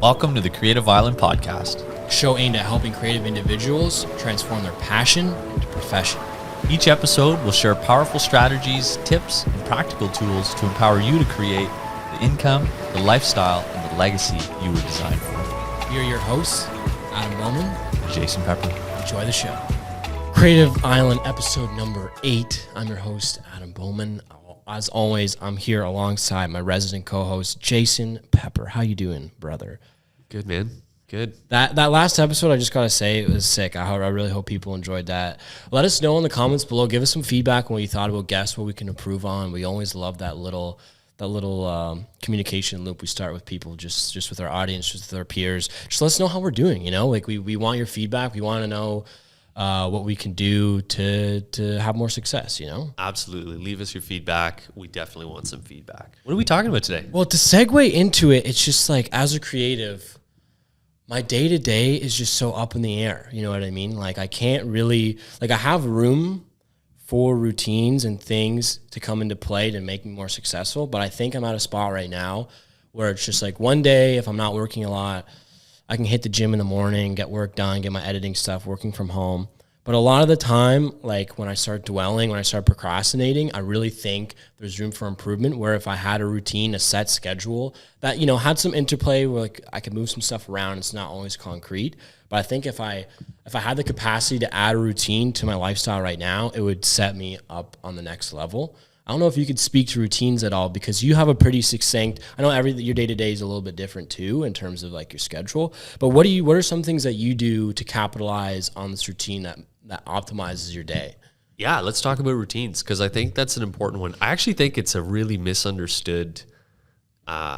Welcome to the Creative Island Podcast. A show aimed at helping creative individuals transform their passion into profession. Each episode will share powerful strategies, tips, and practical tools to empower you to create the income, the lifestyle, and the legacy you were designed for. We are your hosts, Adam Bowman and Jason Pepper. Enjoy the show. Creative Island episode number 8. I'm your host, Adam Bowman. As always, I'm here alongside my resident co-host, Jason Pepper. How you doing, brother? Good, man. Good. That last episode, I just got to say, it was sick. I really hope people enjoyed that. Let us know in the comments below. Give us some feedback on what you thought about guests, what we can improve on. We always love that little communication loop we start with people, just with our audience, just with our peers. Just let us know how we're doing, you know? Like, we want your feedback. We want to know what we can do to have more success, you know? Absolutely. Leave us your feedback. We definitely want some feedback. What are we talking about today? Well, to segue into it, it's just like, as a creative, my day-to-day is just so up in the air. You know what I mean? Like, I can't really, like, I have room for routines and things to come into play to make me more successful, but I think I'm at a spot right now where it's just like one day, if I'm not working a lot, I can hit the gym in the morning, get work done, get my editing stuff, working from home. But a lot of the time, like when I start procrastinating, I really think there's room for improvement, where if I had a routine, a set schedule that, you know, had some interplay where like I could move some stuff around, it's not always concrete. But I think if I had the capacity to add a routine to my lifestyle right now, it would set me up on the next level. I don't know if you could speak to routines at all, because you have a pretty succinct, I know your day-to-day is a little bit different too in terms of like your schedule, but what are some things that you do to capitalize on this routine that optimizes your day? Yeah, let's talk about routines, because I think that's an important one. I actually think it's a really misunderstood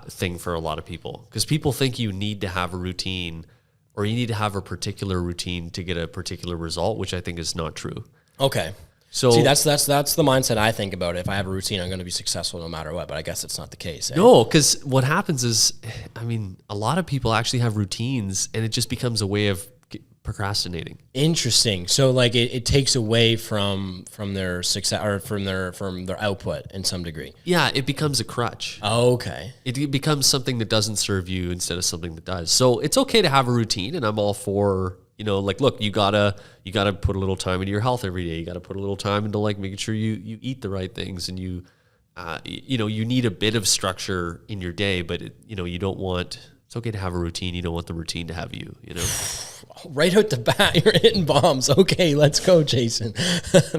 thing for a lot of people, because people think you need to have a routine or you need to have a particular routine to get a particular result, which I think is not true. Okay. So see, that's the mindset I think about it. If I have a routine, I'm going to be successful no matter what. But I guess it's not the case. Eh? No, because what happens is, I mean, a lot of people actually have routines, and it just becomes a way of procrastinating. Interesting. So like it takes away from their success, or from their output in some degree. Yeah, it becomes a crutch. Oh, okay. It becomes something that doesn't serve you instead of something that does. So it's okay to have a routine, and I'm all for, you know, like, look, you gotta put a little time into your health every day. You gotta put a little time into like making sure you eat the right things, and you need a bit of structure in your day, but you don't want. It's okay to have a routine. You don't want the routine to have you, you know? Right out the bat, you're hitting bombs. Okay, let's go, Jason.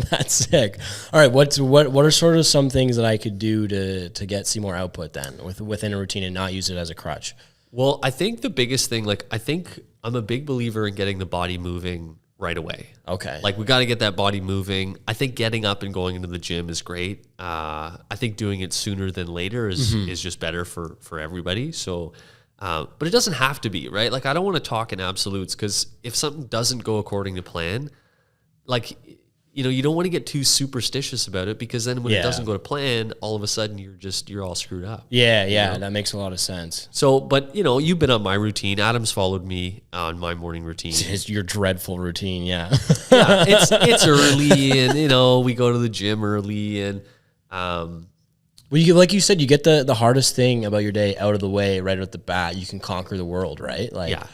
That's sick. All right, what are sort of some things that I could do to see more output then within a routine and not use it as a crutch? Well, I think the biggest thing, like, I think I'm a big believer in getting the body moving right away. Okay. Like, we got to get that body moving. I think getting up and going into the gym is great. I think doing it sooner than later is just better for everybody. So, but it doesn't have to be, right? Like, I don't want to talk in absolutes, because if something doesn't go according to plan, like, you don't want to get too superstitious about it, because then when it doesn't go to plan, all of a sudden you're all screwed up. Yeah, you know? That makes a lot of sense. So, but you've been on my routine. Adam's followed me on my morning routine. It's your dreadful routine, yeah. Yeah, it's early, and we go to the gym early, and well, like you said, you get the hardest thing about your day out of the way right at the bat. You can conquer the world, right? Like, yeah.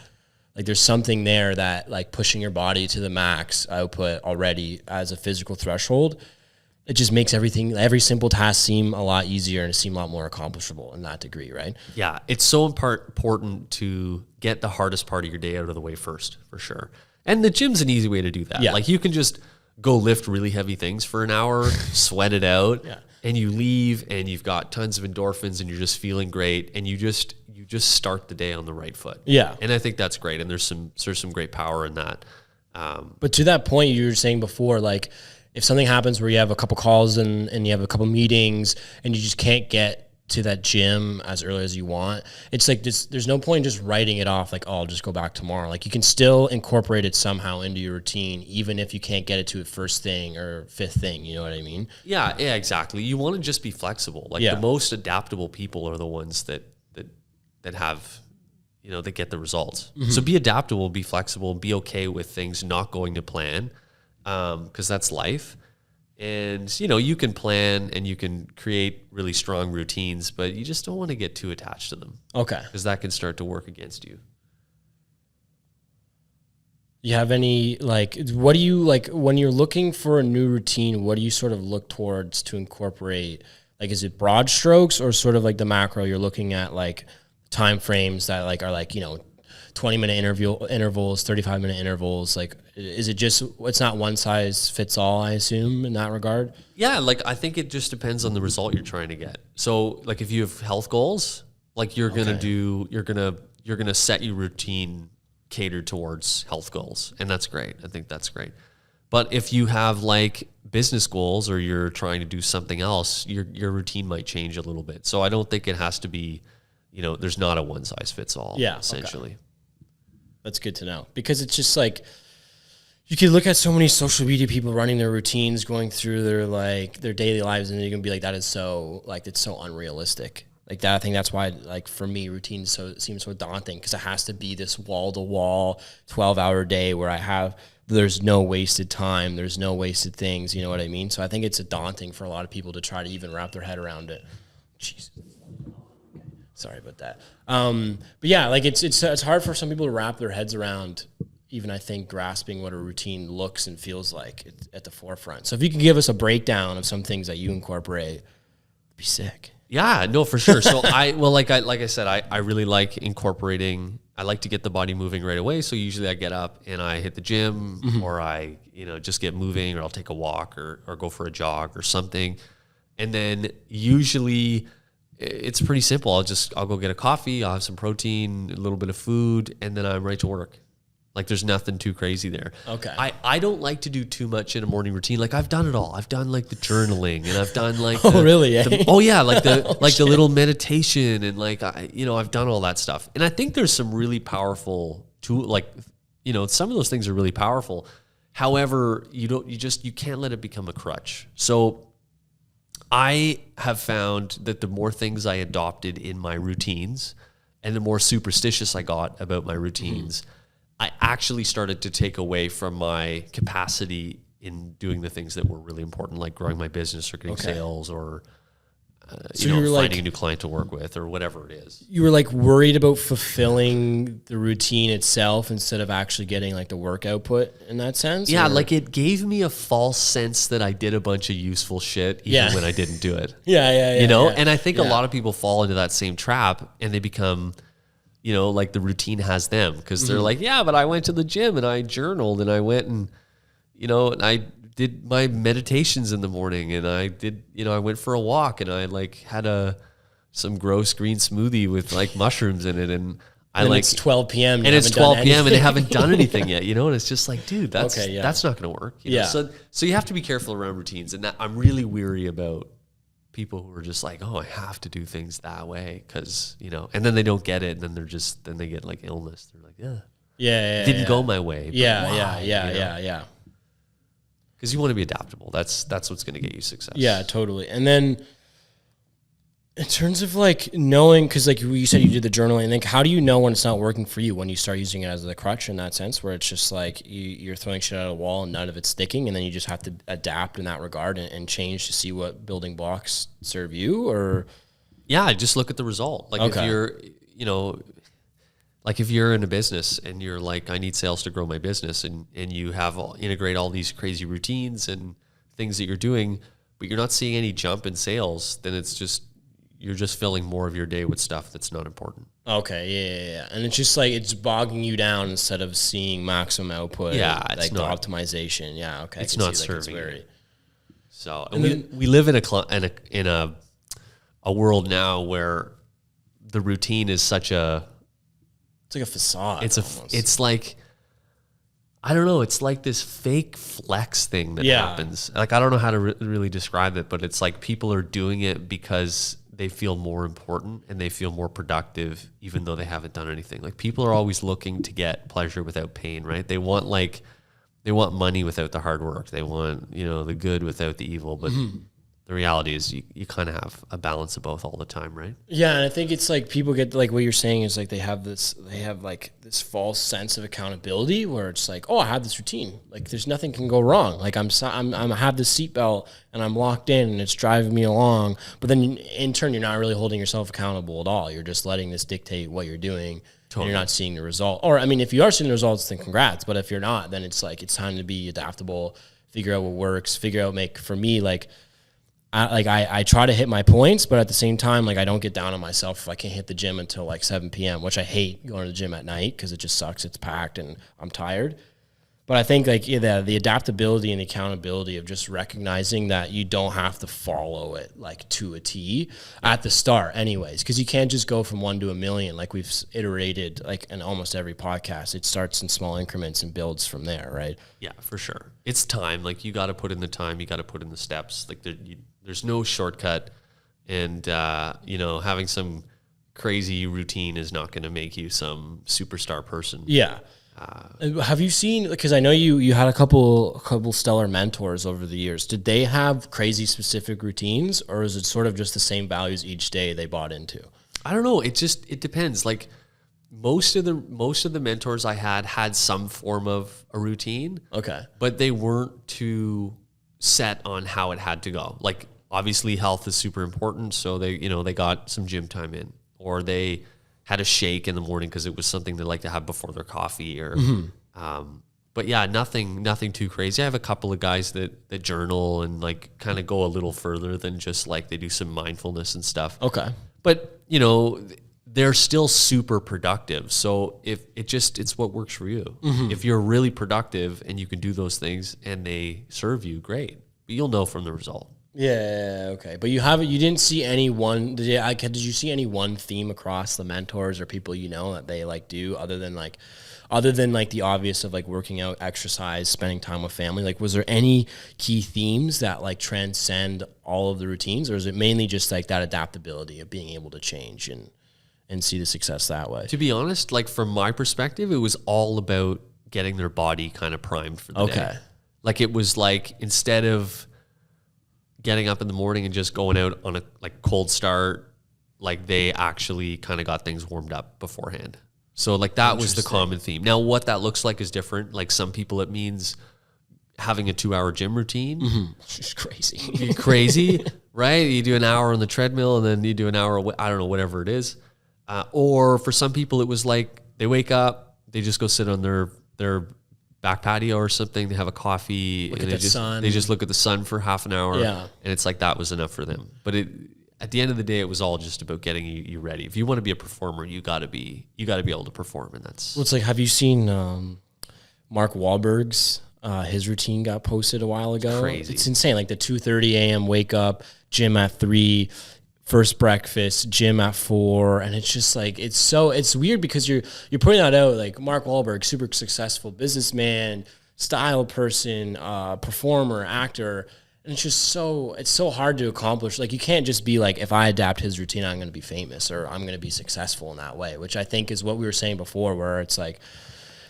Like, there's something there that, like, pushing your body to the max output already as a physical threshold, it just makes every simple task seem a lot easier and seem a lot more accomplishable in that degree, right? Yeah, it's so important to get the hardest part of your day out of the way first, for sure. And the gym's an easy way to do that. Yeah. Like, you can just go lift really heavy things for an hour, sweat it out, and you leave, and you've got tons of endorphins, and you're just feeling great, and you just start the day on the right foot. Yeah. And I think that's great, and there's some great power in that. But to that point you were saying before, like, if something happens where you have a couple calls and you have a couple meetings and you just can't get to that gym as early as you want, it's like there's no point in just writing it off like, oh, I'll just go back tomorrow. Like, you can still incorporate it somehow into your routine, even if you can't get it to it first thing or fifth thing, you know what I mean? Yeah, exactly. You want to just be flexible. Like, the most adaptable people are the ones that have, that get the results. Mm-hmm. So be adaptable, be flexible, be okay with things not going to plan, because that's life. And, you know, you can plan and you can create really strong routines, but you just don't want to get too attached to them. Okay. Because that can start to work against you. You have any, like, what do you, like, when you're looking for a new routine, what do you sort of look towards to incorporate? Like, is it broad strokes or sort of like the macro? You're looking at like time frames that like are like, you know, 20-minute intervals, 35-minute intervals. Like, is it just, it's not one size fits all, I assume, in that regard? Yeah, like I think it just depends on the result you're trying to get. So like if you have health goals, like you're gonna set your routine catered towards health goals, and that's great. I think that's great. But if you have like business goals or you're trying to do something else, your routine might change a little bit. So I don't think it has to be, you know, there's not a one size fits all. Yeah, essentially. Okay. That's good to know, because it's just like, you can look at so many social media people running their routines, going through their daily lives, and you're gonna be like, that is so, like, it's so unrealistic. Like that, I think that's why, like, for me, routines seems so daunting, because it has to be this wall to wall 12-hour day where there's no wasted time, there's no wasted things. You know what I mean? So I think it's daunting for a lot of people to try to even wrap their head around it. Jeez. Sorry about that. But yeah, like it's hard for some people to wrap their heads around, even I think grasping what a routine looks and feels like at the forefront. So if you could give us a breakdown of some things that you incorporate, it'd be sick. Yeah, no, for sure. So like I said, I really like incorporating. I like to get the body moving right away. So usually I get up and I hit the gym, or I, you know, just get moving, or I'll take a walk or go for a jog or something. And then usually it's pretty simple. I'll go get a coffee, I'll have some protein, a little bit of food, and then I'm right to work. Like there's nothing too crazy there. Okay. I don't like to do too much in a morning routine. Like I've done it all. I've done like the journaling, and I've done like really? Like the little meditation, and like I've done all that stuff. And I think there's some really powerful some of those things are really powerful. However, you can't let it become a crutch. So I have found that the more things I adopted in my routines and the more superstitious I got about my routines, I actually started to take away from my capacity in doing the things that were really important, like growing my business or getting sales or finding a new client to work with or whatever it is. You were like worried about fulfilling the routine itself instead of actually getting like the work output in that sense? Yeah, like it gave me a false sense that I did a bunch of useful shit even when I didn't do it. Yeah. And I think a lot of people fall into that same trap, and they become, like the routine has them, because they're like, yeah, but I went to the gym and I journaled and I went and, and I did my meditations in the morning, and I did, I went for a walk, and I like had some gross green smoothie with like mushrooms in it. And it's 12 p.m. and it's 12 p.m. and they haven't done anything yet, and it's just like, dude, that's not going to work. So you have to be careful around routines. And I'm really weary about people who are just like, oh, I have to do things that way because, and then they don't get it. And then then they get like illness. They're like, it didn't go my way. Yeah. Because you want to be adaptable. That's what's going to get you success. Yeah, totally. And then in terms of like knowing, because like you said you did the journaling, like how do you know when it's not working for you, when you start using it as a crutch in that sense, where it's just like you're throwing shit at a wall and none of it's sticking, and then you just have to adapt in that regard and change to see what building blocks serve you? Or yeah, just look at the result. Like if you're, like if you're in a business and you're like, I need sales to grow my business, and you integrate all these crazy routines and things that you're doing, but you're not seeing any jump in sales, then you're just filling more of your day with stuff that's not important. Okay, yeah. And it's just like it's bogging you down instead of seeing maximum output. Yeah, it's like not optimization. Yeah, okay. It's not serving. So we live in a world now where the routine is such a. It's like a facade. It's like, I don't know. It's like this fake flex thing that happens. Like, I don't know how to really describe it, but it's like people are doing it because they feel more important and they feel more productive, even though they haven't done anything. Like people are always looking to get pleasure without pain, right? They want money without the hard work. They want, the good without the evil, but the reality is you kind of have a balance of both all the time, right? Yeah, and I think it's like people get like what you're saying is like they have like this false sense of accountability where it's like, oh, I have this routine, like there's nothing can go wrong, like I have this seatbelt and I'm locked in and it's driving me along, but then in turn you're not really holding yourself accountable at all. You're just letting this dictate what you're doing. Totally. And you're not seeing the result. Or I mean, if you are seeing the results, then congrats. But if you're not, then it's like it's time to be adaptable, figure out what works, for me, like. I try to hit my points, but at the same time, like I don't get down on myself if I can't hit the gym until like 7 p.m., which I hate going to the gym at night because it just sucks. It's packed and I'm tired. But I think like the adaptability and accountability of just recognizing that you don't have to follow it like to a T at the start anyways, because you can't just go from 1 to 1,000,000 like we've iterated like in almost every podcast. It starts in small increments and builds from there, right? Yeah, for sure. It's time. Like you got to put in the time, you got to put in the steps. Like there's no shortcut, and having some crazy routine is not going to make you some superstar person. Yeah. Have you seen, because I know you had a couple stellar mentors over the years. Did they have crazy specific routines, or is it sort of just the same values each day they bought into? I don't know. It depends. Like most of the mentors I had some form of a routine. Okay. But they weren't too set on how it had to go. Like obviously health is super important, so they got some gym time in, or they had a shake in the morning because it was something they like to have before their coffee, or but yeah, nothing too crazy. I have a couple of guys that journal and like kind of go a little further than just like they do some mindfulness and stuff. Okay. But they're still super productive. So if it's what works for you. If you're really productive and you can do those things and they serve you, great. But you'll know from the result. Yeah, okay. But you didn't see any one, did you see any one theme across the mentors or people that they like do other than the obvious of like working out, exercise, spending time with family? Like was there any key themes that like transcend all of the routines, or is it mainly just like that adaptability of being able to change and see the success that way? To be honest, like from my perspective, it was all about getting their body kind of primed for the day. Like it was like instead of getting up in the morning and just going out on a like cold start, like they actually kind of got things warmed up beforehand. So like that was the common theme. Now what that looks like is different. Like some people it means having a 2-hour gym routine. Which is crazy. Crazy, right? You do an hour on the treadmill and then you do an hour, I don't know, whatever it is. Or for some people it was like they wake up, they just go sit on their back patio or something. They have a coffee and they just look at the sun for half an hour. Yeah. And it's like that was enough for them. But at the end of the day, it was all just about getting you ready. If you want to be a performer, you got to be able to perform, and that's. Well, it's like, have you seen Mark Wahlberg's his routine got posted a while ago? Crazy. It's insane. Like the 2:30 a.m. wake up, gym at 3. First breakfast, gym at 4, and it's just like it's weird because you're putting that out like Mark Wahlberg, super successful businessman, style person, performer, actor, and it's so hard to accomplish. Like you can't just be like, if I adapt his routine, I'm going to be famous or I'm going to be successful in that way, which I think is what we were saying before, where it's like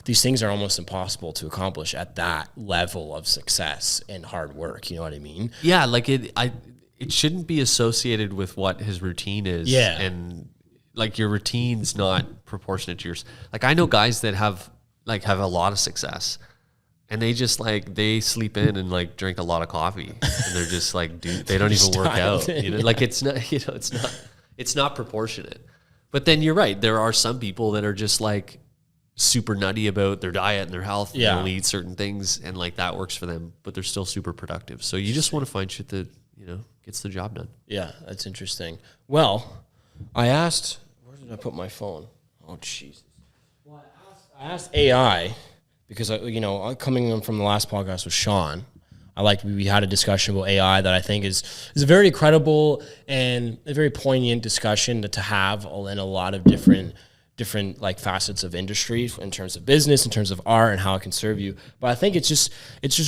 these things are almost impossible to accomplish at that level of success and hard work. You know what I mean? Yeah, like it shouldn't be associated with what his routine is. Yeah. And like your routine's not proportionate to yours. Like I know guys that have a lot of success and they just like, they sleep in and like drink a lot of coffee and they're just like, they don't even work out. Like it's not, it's not proportionate. But then you're right. There are some people that are just like super nutty about their diet and their health. Yeah. They only eat certain things and like that works for them, but they're still super productive. So you just want to find shit that, gets the job done. Yeah, that's interesting. Well, I asked, where did I put my phone? Oh, Jesus. Well, I asked AI because, coming in from the last podcast with Sean, we had a discussion about AI that I think is a very credible and a very poignant discussion to have in a lot of different like facets of industry in terms of business, in terms of art and how it can serve you. But I think it's just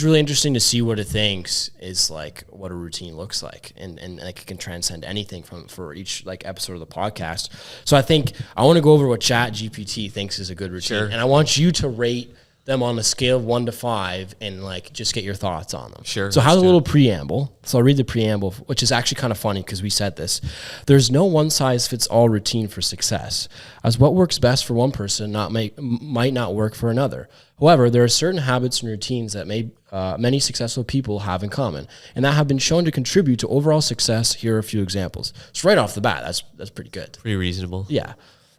really interesting to see what it thinks is like what a routine looks like and like it can transcend anything for each like episode of the podcast. So I think I want to go over what Chat GPT thinks is a good routine. Sure. And I want you to rate them on a scale of 1 to 5 and like just get your thoughts on them. Sure. So how's a little preamble? So I'll read the preamble, which is actually kind of funny because we said this. There's no one size fits all routine for success, as what works best for one person might not work for another. However, there are certain habits and routines that many successful people have in common, and that have been shown to contribute to overall success. Here are a few examples. So right off the bat, that's pretty good. Pretty reasonable. Yeah.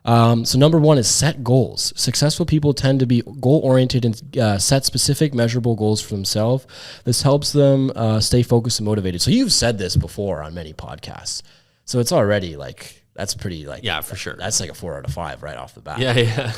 So number 1 is set goals. Successful people tend to be goal-oriented and set specific, measurable goals for themselves. This helps them stay focused and motivated. So you've said this before on many podcasts. So it's already like, that's pretty like... Yeah, for sure. That's like a 4 out of 5 right off the bat. Yeah.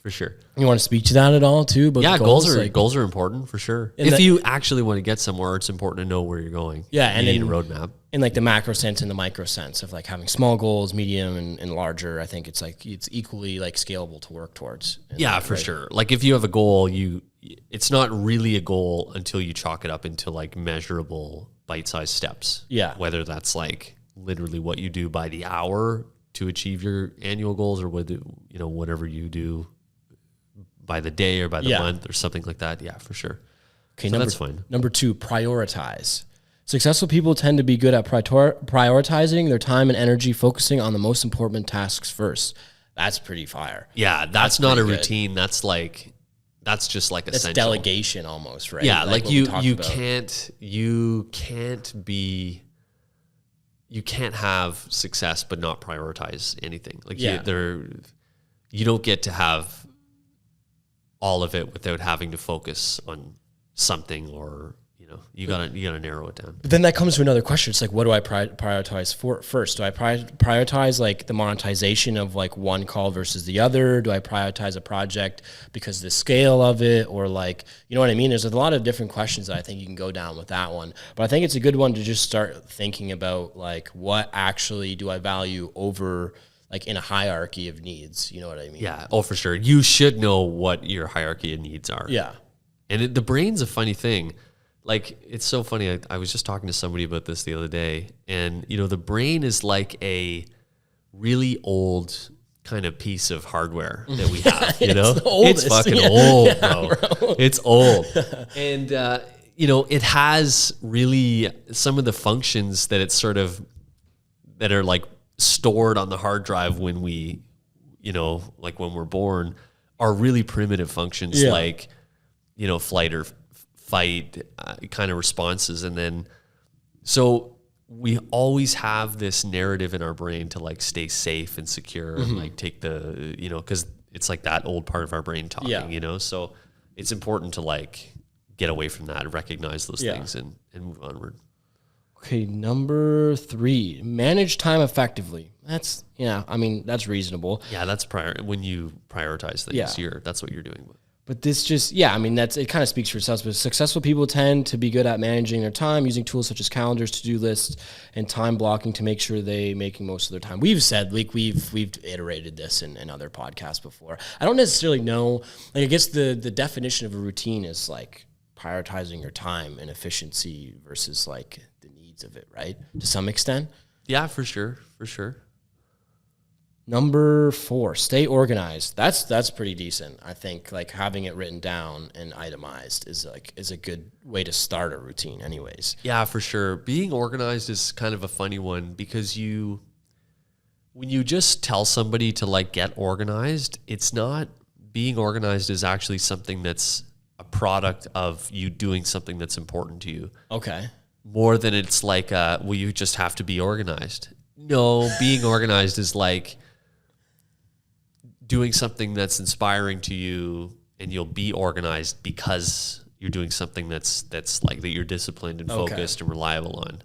For sure. You want to speak to that at all too? About Yeah, the goals are important for sure. If you actually want to get somewhere, it's important to know where you're going. Yeah, and you need a roadmap. In like the macro sense and the micro sense of like having small goals, medium and larger, I think it's like it's equally like scalable to work towards. Yeah, for sure. Like if you have a goal, it's not really a goal until you chalk it up into like measurable bite-sized steps. Yeah. Whether that's like literally what you do by the hour to achieve your annual goals, or whatever you do by the day or by the month or something like that. Yeah, for sure. Okay, so that's fine. Number 2, prioritize. Successful people tend to be good at prioritizing their time and energy, focusing on the most important tasks first. That's pretty fire. Yeah, that's not a routine. That's just like essential. That's delegation almost, right? Yeah, like you can't have success but not prioritize anything. Like you don't get to have all of it without having to focus on something, or you gotta narrow it down. But then that comes to another question. It's like, what do I prioritize first? Do I prioritize like the monetization of like one call versus the other? Do I prioritize a project because of the scale of it, or like, you know what I mean? There's a lot of different questions that I think you can go down with that one. But I think it's a good one to just start thinking about like, what actually do I value over, like in a hierarchy of needs, you know what I mean? Yeah. Oh, for sure. You should know what your hierarchy of needs are. Yeah. And the brain's a funny thing. Like, it's so funny. I was just talking to somebody about this the other day, and the brain is like a really old kind of piece of hardware that we have, it's fucking old, bro. It's old. And, it has really some of the functions that that are like stored on the hard drive when we, like when we're born, are really primitive functions, like, flight or fight kind of responses. And then, so we always have this narrative in our brain to like stay safe and secure and like take the, because it's like that old part of our brain talking, so it's important to like get away from that, recognize those things and move onward. Okay, number 3, manage time effectively. That's that's reasonable. Yeah, that's when you prioritize things, that's what you're doing. But this just, it kind of speaks for itself. But successful people tend to be good at managing their time, using tools such as calendars, to-do lists, and time blocking to make sure they making most of their time. We've said, like, we've iterated this in other podcasts before. I don't necessarily know, like, I guess the definition of a routine is like prioritizing your time and efficiency versus like the needs of it, right? To some extent. Yeah, for sure. Number 4, stay organized. That's pretty decent. I think like having it written down and itemized is a good way to start a routine anyways. Yeah, for sure. Being organized is kind of a funny one because when you just tell somebody to like get organized, it's not, being organized is actually something that's a product of you doing something that's important to you. Okay. More than it's like, you just have to be organized. No, being organized is like doing something that's inspiring to you, and you'll be organized because you're doing something that's like that you're disciplined and focused and reliable on.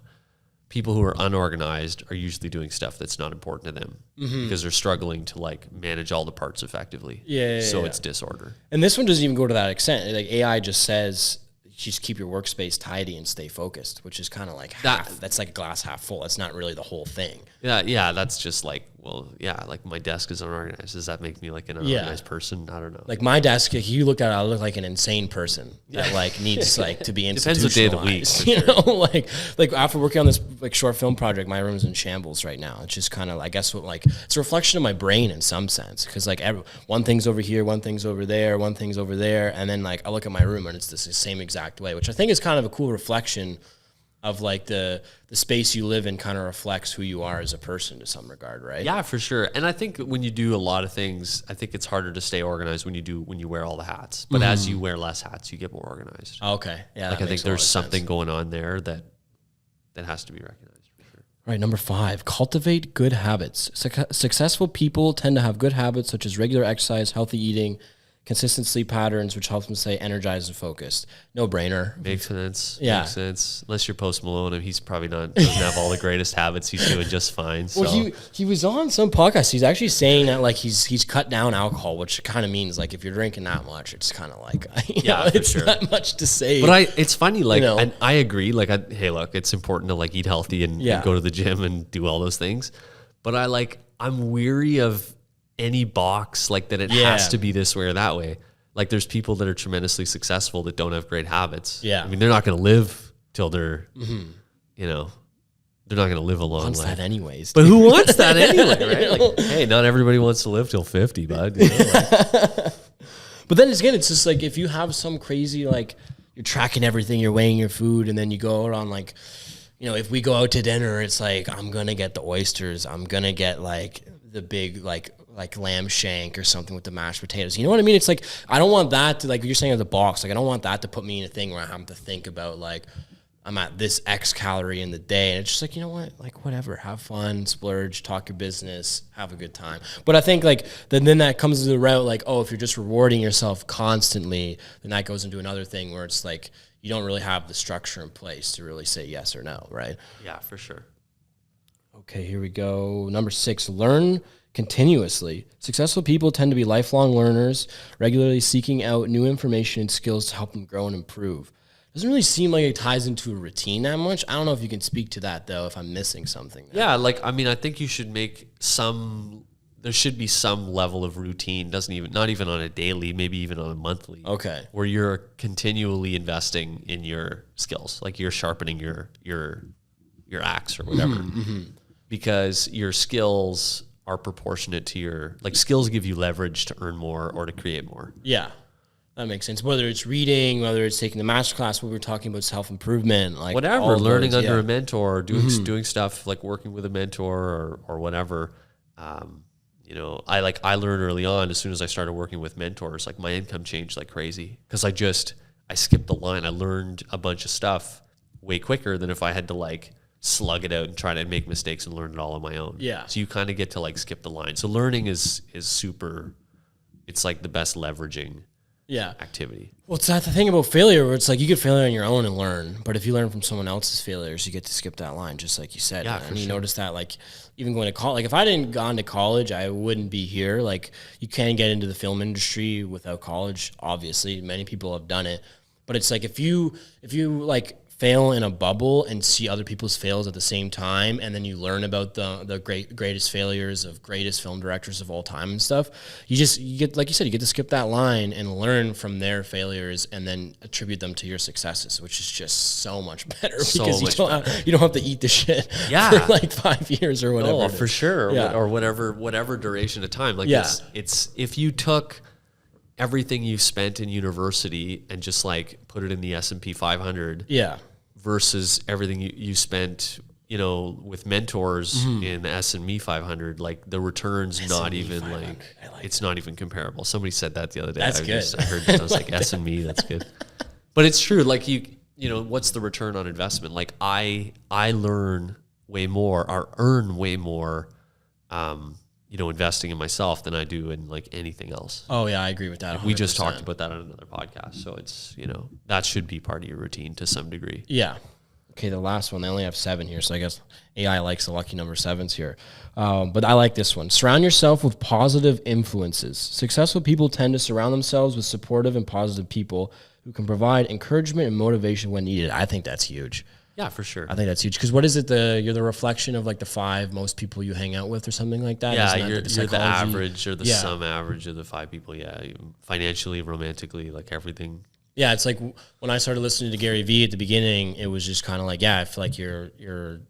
People who are unorganized are usually doing stuff that's not important to them because they're struggling to like manage all the parts effectively. So it's disorder. And this one doesn't even go to that extent. Like AI just says, just keep your workspace tidy and stay focused, which is kind of like half. That's like a glass half full. That's not really the whole thing. Yeah. That's just like well, yeah, like my desk is unorganized. Does that make me like an unorganized person? I don't know. Like my desk, if you look at it, I look like an insane person that like needs like to be institutionalized. Depends what day of the week. You know, like after working on this like short film project, my room's in shambles right now. It's just kind of, I guess, what like it's a reflection of my brain in some sense, because like one thing's over here, one thing's over there, one thing's over there, and then like I look at my room and it's the same exact way, which I think is kind of a cool reflection of like the space you live in kind of reflects who you are as a person to some regard, right? Yeah, for sure. And I think when you do a lot of things, I think it's harder to stay organized when you wear all the hats. But as you wear less hats, you get more organized. Okay. Yeah. Like I think there's something going on there that has to be recognized for sure. All right, number 5, cultivate good habits. Successful people tend to have good habits such as regular exercise, healthy eating, consistent sleep patterns, which helps them stay energized and focused. No brainer. Makes sense. Yeah. Makes sense. Unless you're Post Malone, and he's probably doesn't have all the greatest habits. He's doing just fine. So. Well, he was on some podcast. He's actually saying that like he's cut down alcohol, which kind of means like if you're drinking that much, it's kind of like it's sure. not much to say. But it's funny, like, You know? and I agree. Like, hey, look, it's important to like eat healthy and go to the gym and do all those things. But I'm weary of any box like that. It has to be this way or that way. Like there's people that are tremendously successful that don't have great habits. Yeah. I mean, they're not going to live till they're, you know, they're not going to live a long wants life. that anyways. But who wants that anyway, right? Like, hey, not everybody wants to live till 50, bud. You know, like, But then again, it's just like if you have some crazy, like you're tracking everything, you're weighing your food, and then you go out on like, you know, if we go out to dinner, it's like, I'm going to get the oysters. I'm going to get like the big, like lamb shank or something with the mashed potatoes. You know what I mean? It's like, I don't want that to, like you're saying, at the box. Like, I don't want that to put me in a thing where I have to think about like, I'm at this X calorie in the day. And it's just like, you know what? Like, whatever, have fun, splurge, talk your business, have a good time. But I think like, then that comes to the route, like, oh, if you're just rewarding yourself constantly, then that goes into another thing where it's like, you don't really have the structure in place to really say yes or no, right? yeah, for sure. Okay, here we go. Number 6, learn continuously. Successful people tend to be lifelong learners, regularly seeking out new information and skills to help them grow and improve. Doesn't really seem like it ties into a routine that much. I don't know if you can speak to that, though, if I'm missing something there. Yeah, like, I mean, I think you should there should be some level of routine, not even on a daily, maybe even on a monthly. Okay. Where you're continually investing in your skills, like you're sharpening your axe or whatever. Because your skills are proportionate to skills give you leverage to earn more or to create more. Yeah, that makes sense. Whether it's reading, whether it's taking the master class, what we were talking about, self-improvement, like whatever, learning under a mentor, doing stuff like working with a mentor or whatever. You know, I learned early on, as soon as I started working with mentors, like my income changed like crazy because I skipped the line. I learned a bunch of stuff way quicker than if I had to like slug it out and try to make mistakes and learn it all on my own. Yeah. So you kind of get to like skip the line. So learning is super, it's like the best leveraging activity. Well, it's not the thing about failure where it's like you get failure on your own and learn, but if you learn from someone else's failures, you get to skip that line, just like you said. Yeah, and you notice that, like, even going to college, like if I didn't gone to college, I wouldn't be here. Like, you can get into the film industry without college. Obviously, many people have done it, but it's like if you like fail in a bubble and see other people's fails at the same time, and then you learn about the greatest failures of greatest film directors of all time and stuff, you get, like you said, you get to skip that line and learn from their failures and then attribute them to your successes, which is just so much better because you don't have to eat the shit for like 5 years or whatever. Oh, for sure. Yeah. Or whatever duration of time. Like it's if you took everything you spent in university and just like put it in the S&P 500 versus everything you spent, you know, with mentors in the S&P 500, like the returns not even like it's not even comparable. Somebody said that the other day. That's good. I heard that. I was like S&P, that's good. But it's true. Like you know, what's the return on investment? Like I learn way more or earn way more you know, investing in myself than I do in like anything else. Oh yeah, I agree with that. 100%. We just talked about that on another podcast. So it's, you know, that should be part of your routine to some degree. Yeah. Okay, the last one, they only have 7 here, so I guess AI likes the lucky number 7s here. But I like this one. Surround yourself with positive influences. Successful people tend to surround themselves with supportive and positive people who can provide encouragement and motivation when needed. I think that's huge. Yeah, for sure. I think that's huge. Because what is it? You're the reflection of like the 5 most people you hang out with, or something like that. Yeah, Isn't that you're the psychology? average or the sum average of the 5 people. Yeah, financially, romantically, like everything. Yeah, it's like when I started listening to Gary Vee at the beginning, it was just kind of like, I feel like your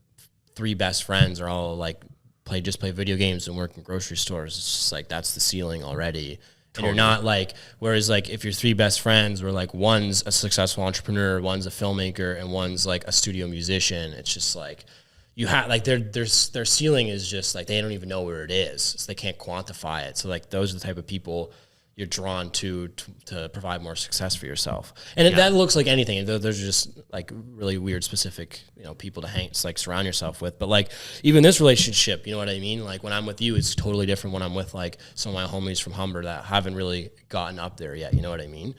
3 best friends are all like play video games and work in grocery stores. It's just like that's the ceiling already. And you're not like, whereas like if your 3 best friends were like one's a successful entrepreneur, one's a filmmaker, and one's like a studio musician, it's just like you have like their ceiling is just like they don't even know where it is, so they can't quantify it. So like those are the type of people you're drawn to provide more success for yourself. And that looks like anything. Those are just like really weird, specific, people to surround yourself with. But like even this relationship, you know what I mean? Like when I'm with you, it's totally different when I'm with like some of my homies from Humber that haven't really gotten up there yet. You know what I mean?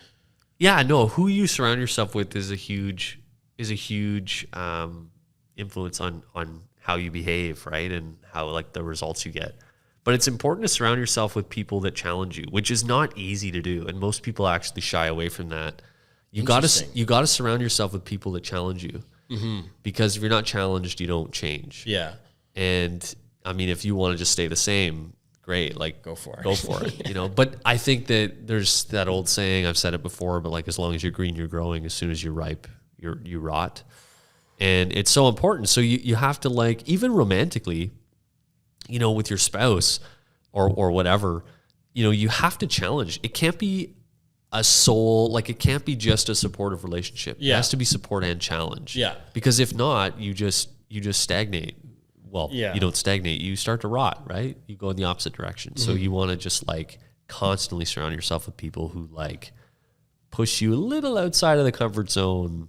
Yeah, no, who you surround yourself with is a huge influence on how you behave, right? And how like the results you get. But it's important to surround yourself with people that challenge you, which is not easy to do, and most people actually shy away from that. You got to surround yourself with people that challenge you, because if you're not challenged, you don't change. Yeah. And I mean, if you want to just stay the same, great, like go for it, But I think that there's that old saying, I've said it before, but like as long as you're green, you're growing. As soon as you're ripe, you rot, and it's so important. So you have to like even romantically. With your spouse or whatever, you have to challenge. It can't be it can't be just a supportive relationship. Yeah. It has to be support and challenge. Yeah. Because if not, you just stagnate. Well, you don't stagnate. You start to rot, right? You go in the opposite direction. So you want to just like constantly surround yourself with people who like push you a little outside of the comfort zone.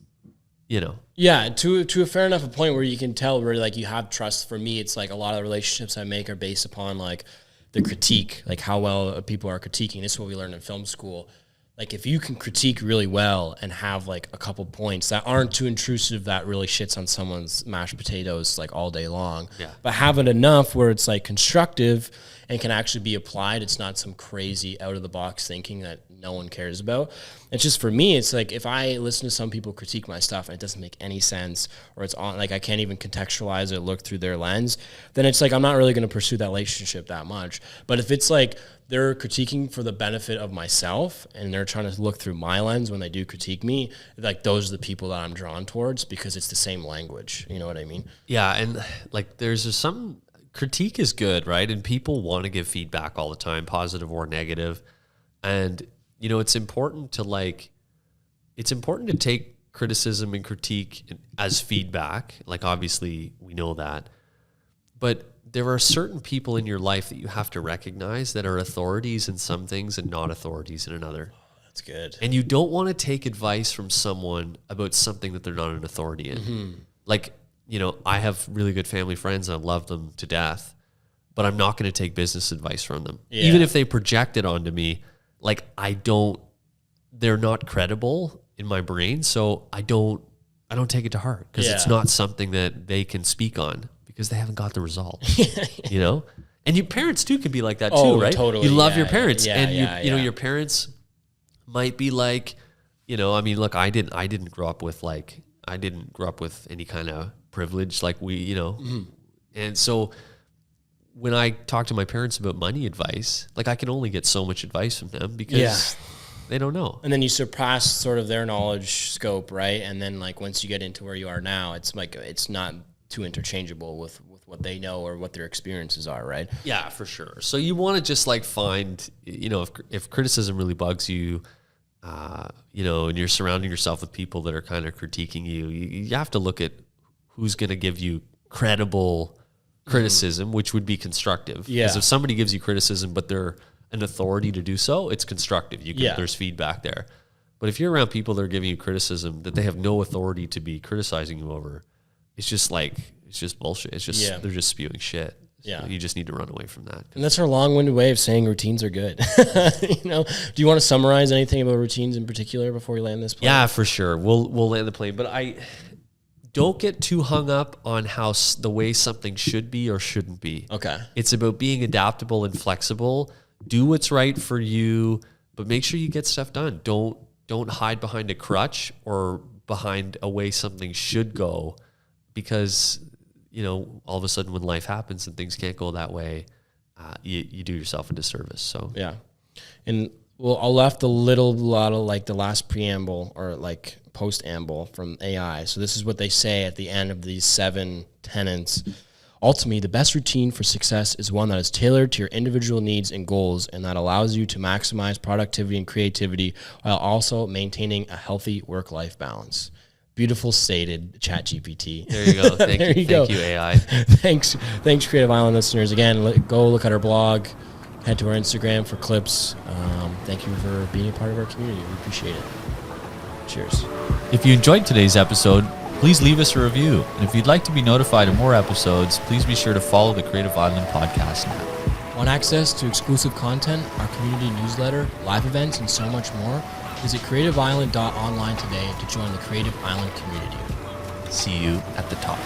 Yeah, to a fair enough a point where you can tell where like you have trust. For me, it's like a lot of the relationships I make are based upon like the critique, like how well people are critiquing. This is what we learned in film school. Like if you can critique really well and have like a couple points that aren't too intrusive, that really shits on someone's mashed potatoes like all day long, but have it enough where it's like constructive and can actually be applied. It's not some crazy out of the box thinking that no one cares about. It's just for me, it's like if I listen to some people critique my stuff and it doesn't make any sense, or it's on like I can't even contextualize it, look through their lens, then it's like I'm not really going to pursue that relationship that much. But if it's like they're critiquing for the benefit of myself and they're trying to look through my lens when they do critique me, like those are the people that I'm drawn towards because it's the same language. You know what I mean? Yeah, and like there's some critique is good, right? And people want to give feedback all the time, positive or negative. And it's important to take criticism and critique as feedback. Like obviously we know that, but there are certain people in your life that you have to recognize that are authorities in some things and not authorities in another. Oh, that's good. And you don't want to take advice from someone about something that they're not an authority in. Like, I have really good family friends and I love them to death, but I'm not going to take business advice from them. Yeah. Even if they project it onto me, like they're not credible in my brain. So I don't take it to heart because it's not something that they can speak on because they haven't got the result, And your parents too could be like that too, right? Totally. You love your parents and your parents might be like, I mean, look, I didn't grow up with any kind of privilege like we, and so when I talk to my parents about money advice, like I can only get so much advice from them because they don't know. And then you surpass sort of their knowledge scope, right? And then like once you get into where you are now, it's like it's not too interchangeable with what they know or what their experiences are, right? Yeah, for sure. So you want to just like find, if criticism really bugs you, and you're surrounding yourself with people that are kind of critiquing you have to look at who's going to give you credible criticism, which would be constructive. Because if somebody gives you criticism, but they're an authority to do so, it's constructive. There's feedback there. But if you're around people that are giving you criticism that they have no authority to be criticizing you over, it's just bullshit. It's just, they're just spewing shit. So you just need to run away from that. And that's our long-winded way of saying routines are good. Do you want to summarize anything about routines in particular before we land this plane? Yeah, for sure. We'll land the plane, but I don't get too hung up on how the way something should be or shouldn't be. Okay. It's about being adaptable and flexible. Do what's right for you, but make sure you get stuff done. Don't hide behind a crutch or behind a way something should go. because, all of a sudden when life happens and things can't go that way, you do yourself a disservice. So yeah. And I left a lot of like the last preamble or like post-amble from AI. So this is what they say at the end of these 7 tenets. Ultimately, the best routine for success is one that is tailored to your individual needs and goals and that allows you to maximize productivity and creativity while also maintaining a healthy work-life balance. Beautiful stated, ChatGPT. There you go. Thank There you. you go. Thank you, AI. Thanks, Creative Island listeners. Again, go look at our blog, head to our Instagram for clips. Thank you for being a part of our community. We appreciate it. Cheers. If you enjoyed today's episode, please leave us a review. And if you'd like to be notified of more episodes, please be sure to follow the Creative Island podcast now. Want access to exclusive content, our community newsletter, live events, and so much more? Visit creativeisland.online today to join the Creative Island community. See you at the top.